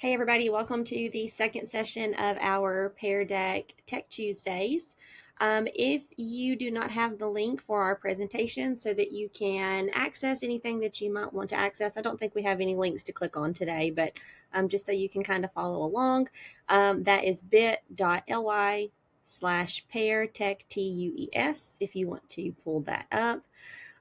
Hey everybody, welcome to the second session of our Pear Deck Tech Tuesdays. If you do not have the link for our presentation so that you can access anything that you might want to access, I don't think we have any links to click on today, but just so you can kind of follow along, that is bit.ly/Pear Tech TUES if you want to pull that up.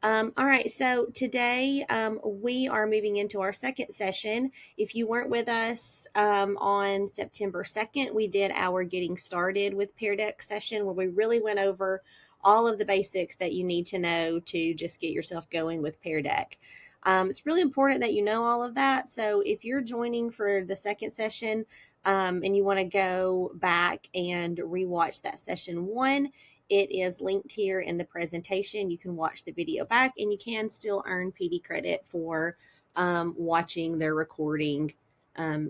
All right, so today we are moving into our second session. If you weren't with us on September 2nd, we did our Getting Started with Pear Deck session where we really went over all of the basics that you need to know to just get yourself going with Pear Deck. It's really important that you know all of that. So if you're joining for the second session and you want to go back and rewatch that session one, it is linked here in the presentation. You can watch the video back and you can still earn PD credit for watching the recording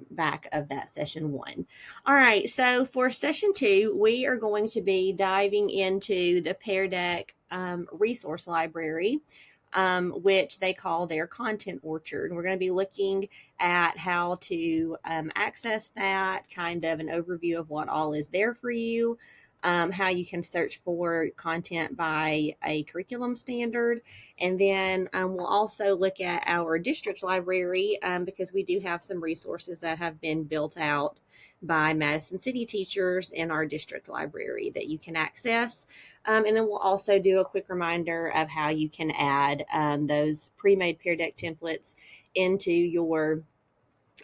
back of that session one. All right, so for session two, we are going to be diving into the Pear Deck resource library, which they call their content orchard. We're going to be looking at how to access that, kind of an overview of what all is there for you. How you can search for content by a curriculum standard. And then we'll also look at our district library because we do have some resources that have been built out by Madison City teachers in our district library that you can access. And then we'll also do a quick reminder of how you can add those pre-made Pear Deck templates into your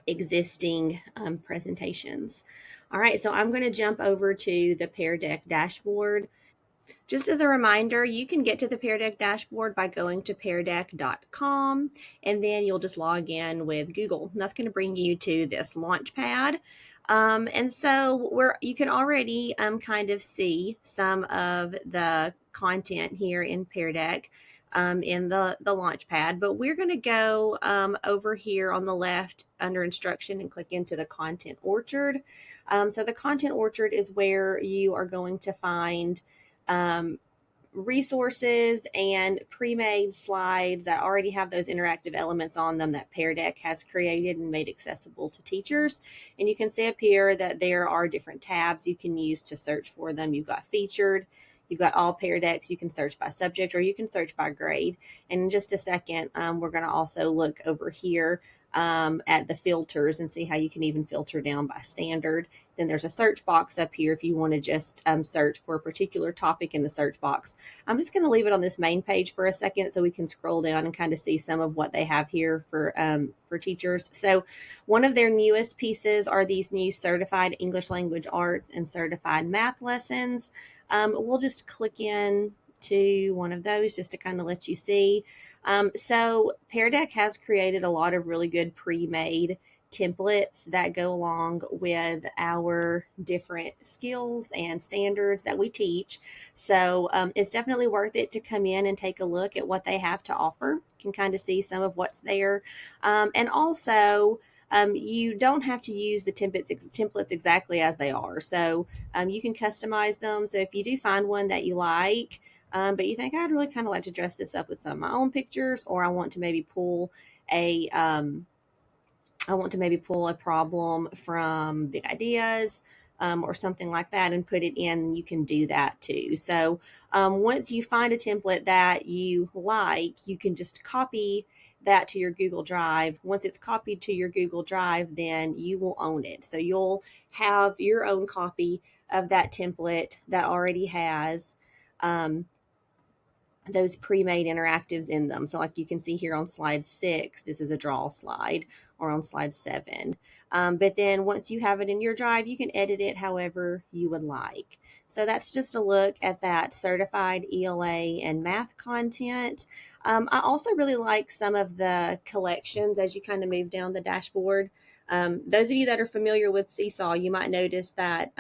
existing presentations. All right, so I'm going to jump over to the Pear Deck dashboard. Just as a reminder, you can get to the Pear Deck dashboard by going to peardeck.com, and then you'll just log in with Google. And that's going to bring you to this launch pad. And so you can already kind of see some of the content here in Pear Deck in the launch pad, but we're going to go over here on the left under instruction and click into the content orchard. So the content orchard is where you are going to find resources and pre-made slides that already have those interactive elements on them that Pear Deck has created and made accessible to teachers. And you can see up here that there are different tabs you can use to search for them. You've got featured, you've got all Pear Decks, you can search by subject, or you can search by grade. And in just a second, we're going to also look over here at the filters and see how you can even filter down by standard. Then there's a search box up here if you want to just search for a particular topic in the search box. I'm just going to leave it on this main page for a second so we can scroll down and kind of see some of what they have here for teachers. So one of their newest pieces are these new certified English language arts and certified math lessons. We'll just click in to one of those just to kind of let you see. So Pear Deck has created a lot of really good pre-made templates that go along with our different skills and standards that we teach. So it's definitely worth it to come in and take a look at what they have to offer. You can kind of see some of what's there. And also, you don't have to use the templates exactly as they are. So you can customize them. So if you do find one that you like, but you think I'd really kind of like to dress this up with some of my own pictures, or I want to maybe pull a problem from Big Ideas or something like that and put it in, you can do that too. So once you find a template that you like, you can just copy that to your Google Drive. Once it's copied to your Google Drive, then you will own it. So you'll have your own copy of that template that already has those pre-made interactives in them. So like you can see here on slide 6, this is a draw slide, or on slide 7. But then once you have it in your drive, you can edit it however you would like. So that's just a look at that certified ELA and math content. I also really like some of the collections as you kind of move down the dashboard. Those of you that are familiar with Seesaw, you might notice that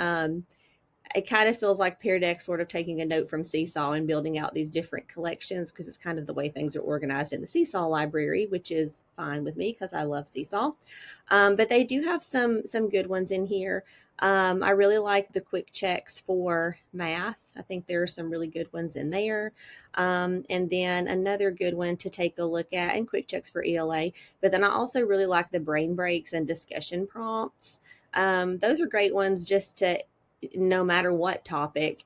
it kind of feels like Pear Deck sort of taking a note from Seesaw and building out these different collections, because it's kind of the way things are organized in the Seesaw library, which is fine with me because I love Seesaw. But they do have some good ones in here. I really like the quick checks for math. I think there are some really good ones in there. And then another good one to take a look at, and quick checks for ELA. But then I also really like the brain breaks and discussion prompts. Those are great ones just to, no matter what topic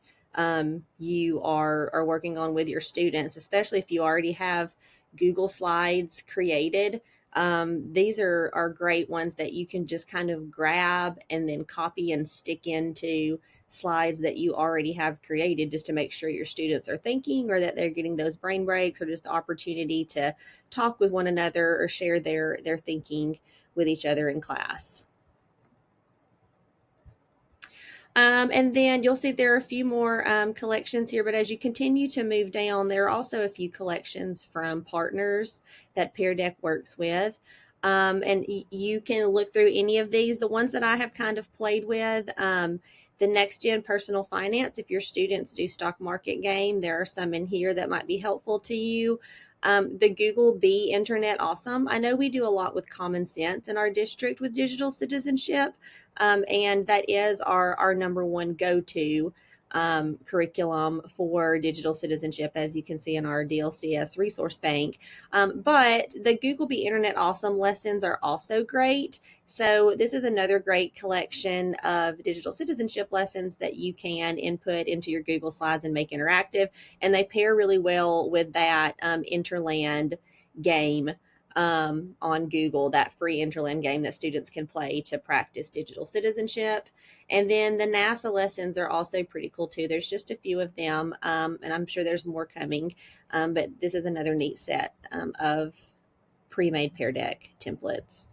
you are working on with your students, especially if you already have Google Slides created. These are great ones that you can just kind of grab and then copy and stick into slides that you already have created, just to make sure your students are thinking, or that they're getting those brain breaks, or just the opportunity to talk with one another or share their thinking with each other in class. And then you'll see there are a few more collections here, but as you continue to move down, there are also a few collections from partners that Pear Deck works with. And you can look through any of these. The ones that I have kind of played with, the Next Gen Personal Finance, if your students do stock market game, there are some in here that might be helpful to you. The Google Be Internet Awesome. I know we do a lot with Common Sense in our district with digital citizenship. And that is our number one go-to curriculum for digital citizenship, as you can see in our DLCS resource bank. But the Google Be Internet Awesome lessons are also great. So this is another great collection of digital citizenship lessons that you can input into your Google Slides and make interactive. And they pair really well with that Interland game on Google, that free Interland game that students can play to practice digital citizenship. And then the NASA lessons are also pretty cool too. There's just a few of them, and I'm sure there's more coming. But this is another neat set of pre-made Pear Deck templates.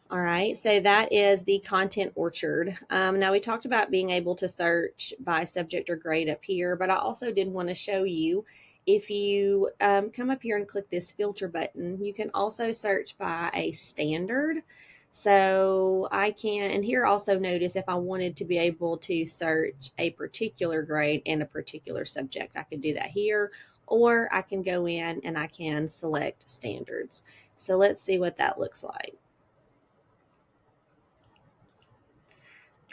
All right, so that is the content orchard. Now we talked about being able to search by subject or grade up here, but I also did want to show you, if you come up here and click this filter button, you can also search by a standard. So I can, and here also notice if I wanted to be able to search a particular grade and a particular subject, I could do that here, or I can go in and I can select standards. So let's see what that looks like.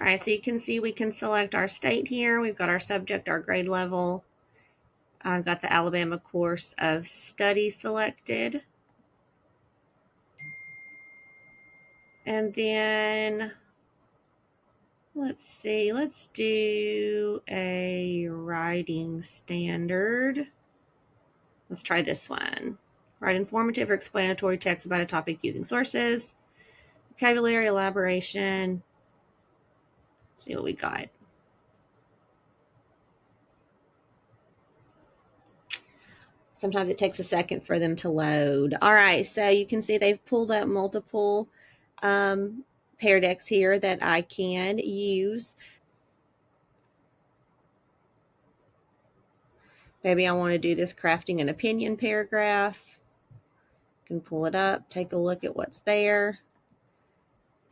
All right, so you can see we can select our state here. We've got our subject, our grade level. I've got the Alabama course of study selected. And then, let's see, let's do a writing standard. Let's try this one. Write informative or explanatory text about a topic using sources. Vocabulary, elaboration. Let's see what we got. Sometimes it takes a second for them to load. All right, so you can see they've pulled up multiple Pear Decks here that I can use. Maybe I want to do this crafting an opinion paragraph. I can pull it up, take a look at what's there.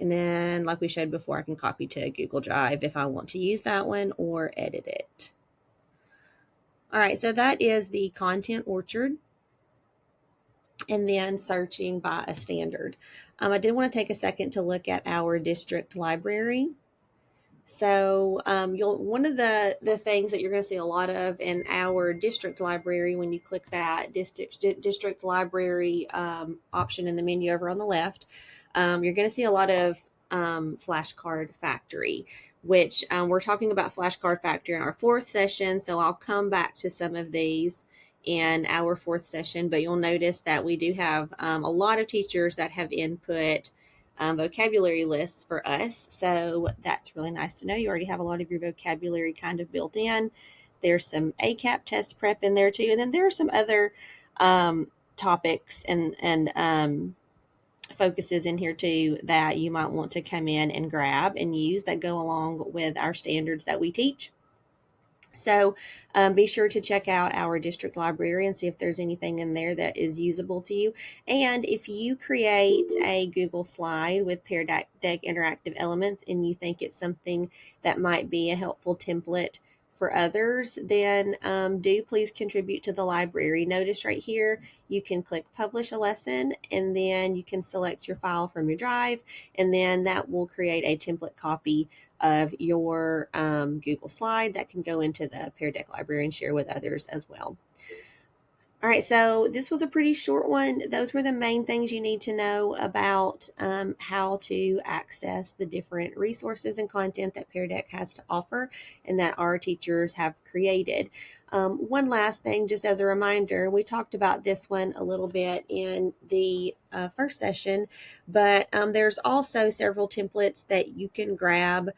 And then, like we showed before, I can copy to Google Drive if I want to use that one, or edit it. All right, so that is the content orchard. And then searching by a standard. I did want to take a second to look at our district library. So one of the things that you're going to see a lot of in our district library, when you click that district library option in the menu over on the left, you're going to see a lot of flashcard factory, which we're talking about flashcard factory in our fourth session. So I'll come back to some of these in our fourth session, but you'll notice that we do have a lot of teachers that have input vocabulary lists for us. So that's really nice to know. You already have a lot of your vocabulary kind of built in. There's some ACAP test prep in there too. And then there are some other topics and focuses in here too that you might want to come in and grab and use that go along with our standards that we teach. So be sure to check out our district library and see if there's anything in there that is usable to you. And if you create a Google slide with Pear Deck interactive elements and you think it's something that might be a helpful template for others, then do please contribute to the library. Notice right here, you can click publish a lesson, and then you can select your file from your drive, and then that will create a template copy of your Google slide that can go into the Pear Deck library and share with others as well. All right, so this was a pretty short one. Those were the main things you need to know about how to access the different resources and content that Pear Deck has to offer and that our teachers have created. One last thing, just as a reminder, we talked about this one a little bit in the first session, but there's also several templates that you can grab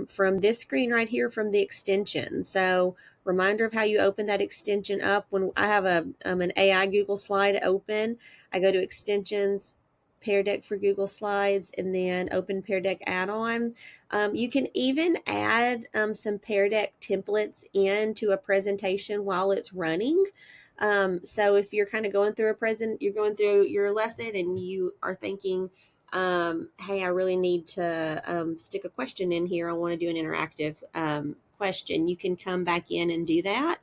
from this screen right here from the extension. So reminder of how you open that extension up. When I have an AI Google slide open, I go to extensions, Pear Deck for Google Slides, and then open Pear Deck add-on. You can even add some Pear Deck templates into a presentation while it's running. So if you're kind of going through you're going through your lesson and you are thinking, hey, I really need to stick a question in here. I want to do an interactive question. You can come back in and do that.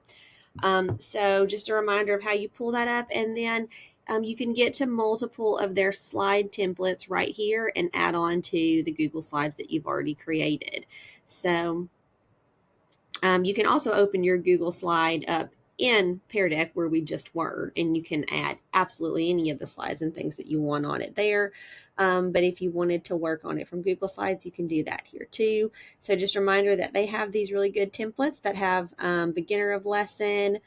So just a reminder of how you pull that up, and then you can get to multiple of their slide templates right here and add on to the Google Slides that you've already created. So you can also open your Google slide up in Pear Deck where we just were, and you can add absolutely any of the slides and things that you want on it there. But if you wanted to work on it from Google Slides, you can do that here too. So just a reminder that they have these really good templates that have beginner of lesson.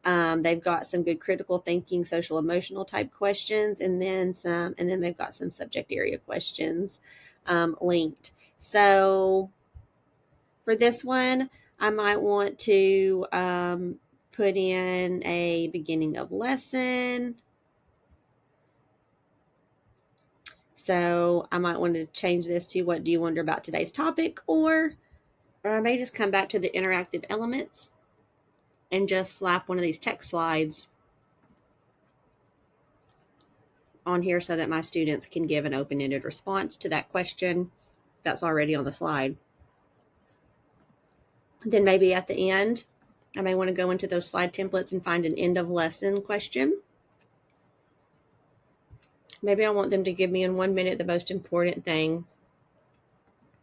They've got some good critical thinking, social emotional type questions, and then they've got some subject area questions linked. So for this one, I might want to put in a beginning of lesson. So I might want to change this to what do you wonder about today's topic, or I may just come back to the interactive elements and just slap one of these text slides on here so that my students can give an open-ended response to that question that's already on the slide. Then maybe at the end, I may want to go into those slide templates and find an end of lesson question. Maybe I want them to give me in 1 minute the most important thing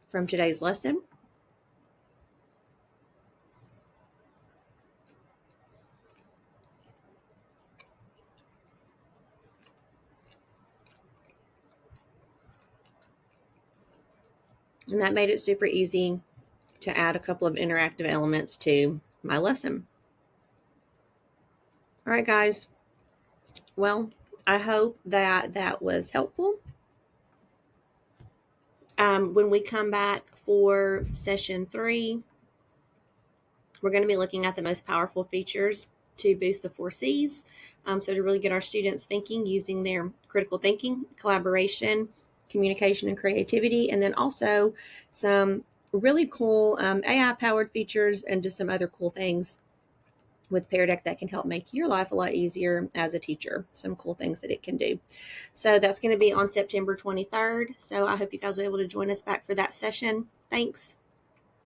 from today's lesson. And that made it super easy to add a couple of interactive elements to my lesson. All right, guys. Well, I hope that that was helpful. When we come back for session 3, we're going to be looking at the most powerful features to boost the 4 C's. So to really get our students thinking using their critical thinking, collaboration, communication, and creativity, and then also some really cool AI-powered features and just some other cool things with Pear Deck that can help make your life a lot easier as a teacher. Some cool things that it can do. So that's going to be on September 23rd. So I hope you guys are able to join us back for that session. Thanks.